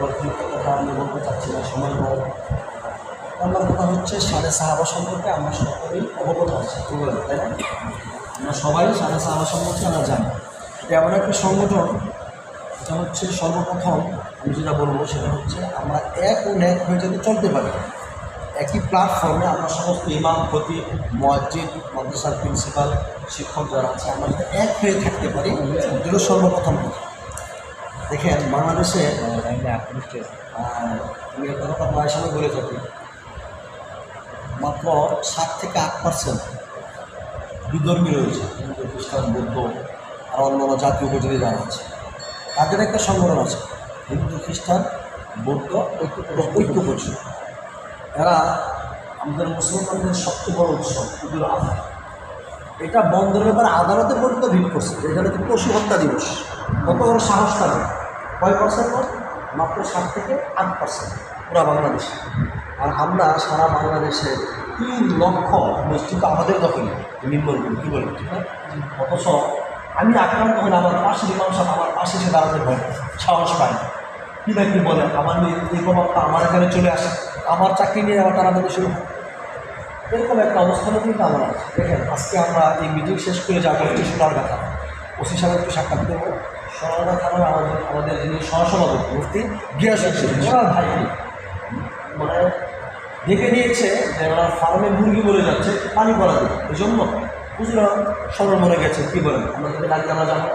কথা আমি বলতে চাচ্ছি না, সময় নয়। আমার কথা হচ্ছে সাড়ে সাহাবা সম্পর্কে আমরা সকলেই অবগত আছি, তাই না? আমরা সবাই সাড়ে সাহাবা সম্পর্কে আমরা জানি। এটা এমন একটা সংগঠন, এটা হচ্ছে সর্বপ্রথম আমি যেটা বলবো সেটা হচ্ছে আমরা এক ও ন্যাক হয়ে যদি চলতে পারি, একই প্ল্যাটফর্মে আমরা সমস্ত ইমাম, খতিব, মুয়াজ্জিন, মাদ্রাসার প্রিন্সিপাল, শিক্ষক যারা আছে আমরা যদি এক হয়ে থাকতে পারি, এগুলো সর্বপ্রথম কথা। দেখেন বাংলাদেশে আমি একটা কথা প্রায় সময় বলে থাকি, মাত্র 7 থেকে 8% বিধর্মী রয়েছে, হিন্দু, খ্রিস্টান, বৌদ্ধ আর অন্যান্য জাতীয় উপজাতি যারা আছে তাদের একটা সংগঠন আছে, হিন্দু, খ্রিস্টান, বৌদ্ধ ঐক্য পরিষদ। এরা আমাদের মুসলমানদের সবচেয়ে বড় উৎসব ঈদুল আজহা, এটা বন্ধের ব্যাপারে আদালতে পর্যন্ত রিট করছে, এটা হচ্ছে পশু হত্যা দিবস। কত বড় সাহস তাদের! কয় পার্সেন্ট? মাত্র 7 থেকে 8% পুরা বাংলাদেশে। আর আমরা সারা বাংলাদেশে 3 লক্ষ মসজিদ আমাদের দখলে নিম্নরূপ, কী বলেন ঠিক না? অথচ আমি আক্রান্ত হলে আমার পাশে ইমাম সাহেব আমার পাশে এসে দাঁড়াতে ভয়, সাহস পায় না। কী না কী বলে, আমার এই প্রভাবটা আমার এখানে চলে আসে, আমার চাকরি নিয়ে আবার তারা শুরু হয়। এরকম একটা অবস্থানে কিন্তু আমরা আছি। দেখেন আজকে আমরা এই মিটিং শেষ করে যাবো হচ্ছে সোনারগাঁ থানা, ওসি সাহেব একটু সাক্ষাৎ করবো। সোনারগাঁ থানার আমাদের যিনি সহসভাপতি মুফতি গিয়াসুদ্দিন, ওনার ভাই মানে দেখে নিয়েছে যে ওরা ফার্মে মুরগি মরে যাচ্ছে, পানি পড়া দেবে, এই জন্য বুঝলাম সবার মরে গেছে। কী বলেন, আমরা যদি লাগবে আমরা যাবো।